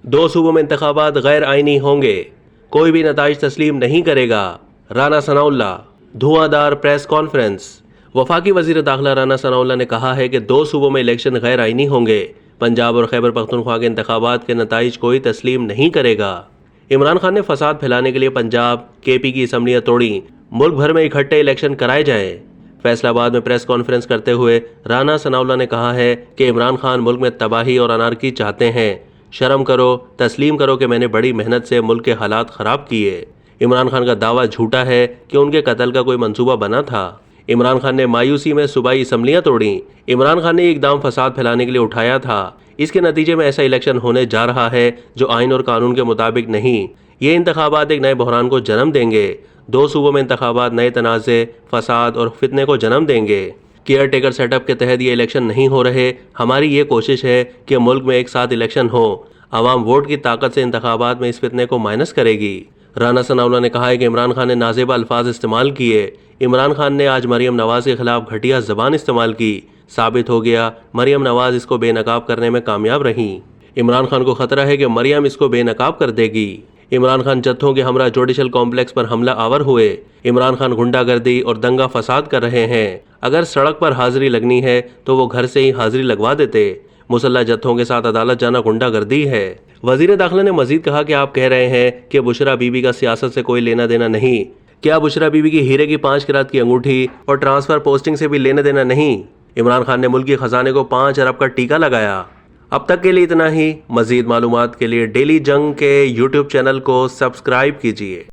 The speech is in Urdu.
دو صوبوں میں انتخابات غیر آئینی ہوں گے، کوئی بھی نتائج تسلیم نہیں کرے گا، رانا ثناء اللہ۔ دھواں دار پریس کانفرنس۔ وفاقی وزیر داخلہ رانا ثناء اللہ نے کہا ہے کہ دو صوبوں میں الیکشن غیر آئینی ہوں گے، پنجاب اور خیبر پختونخوا کے انتخابات کے نتائج کوئی تسلیم نہیں کرے گا۔ عمران خان نے فساد پھیلانے کے لیے پنجاب، کے پی کی اسمبلیاں توڑیں، ملک بھر میں اکٹھے الیکشن کرائے جائیں۔ فیصل آباد میں پریس کانفرنس کرتے ہوئے رانا ثناء اللہ نے کہا ہے کہ عمران خان ملک میں تباہی اور انارکی چاہتے ہیں، شرم کرو، تسلیم کرو کہ میں نے بڑی محنت سے ملک کے حالات خراب کیے۔ عمران خان کا دعویٰ جھوٹا ہے کہ ان کے قتل کا کوئی منصوبہ بنا تھا۔ عمران خان نے مایوسی میں صوبائی اسمبلیاں توڑیں۔ عمران خان نے یہ اقدام فساد پھیلانے کے لیے اٹھایا تھا، اس کے نتیجے میں ایسا الیکشن ہونے جا رہا ہے جو آئین اور قانون کے مطابق نہیں۔ یہ انتخابات ایک نئے بحران کو جنم دیں گے۔ دو صوبوں میں انتخابات نئے تنازع، فساد اور فتنے کو جنم دیں گے۔ کیئر ٹیکر سیٹ اپ کے تحت یہ الیکشن نہیں ہو رہے۔ ہماری یہ کوشش ہے کہ ملک میں ایک ساتھ الیکشن ہو، عوام ووٹ کی طاقت سے انتخابات میں اس فتنے کو مائنس کرے گی۔ رانا ثناء اللہ نے کہا ہے کہ عمران خان نے نازیبا الفاظ استعمال کیے۔ عمران خان نے آج مریم نواز کے خلاف گھٹیا زبان استعمال کی۔ ثابت ہو گیا مریم نواز اس کو بے نقاب کرنے میں کامیاب رہیں۔ عمران خان کو خطرہ ہے کہ مریم اس کو بے نقاب کر دے گی۔ عمران خان جتھوں کے ہمراہ جوڈیشل کمپلیکس پر حملہ آور ہوئے۔ عمران خان غنڈہ گردی اور دنگا فساد کر رہے ہیں۔ اگر سڑک پر حاضری لگنی ہے تو وہ گھر سے ہی حاضری لگوا دیتے۔ مسلح جتھوں کے ساتھ عدالت جانا غنڈہ گردی ہے۔ وزیر داخلہ نے مزید کہا کہ آپ کہہ رہے ہیں کہ بشرا بی بی کا سیاست سے کوئی لینا دینا نہیں۔ کیا بشرا بی بی کی ہیرے کی 5 کیرات کی انگوٹھی اور ٹرانسفر پوسٹنگ سے بھی لینا دینا نہیں؟ عمران خان نے ملکی خزانے کو 5 ارب کا ٹیکہ لگایا۔ اب تک کے لیے اتنا ہی۔ مزید معلومات کے لیے ڈیلی جنگ کے یوٹیوب چینل کو سبسکرائب کیجیے۔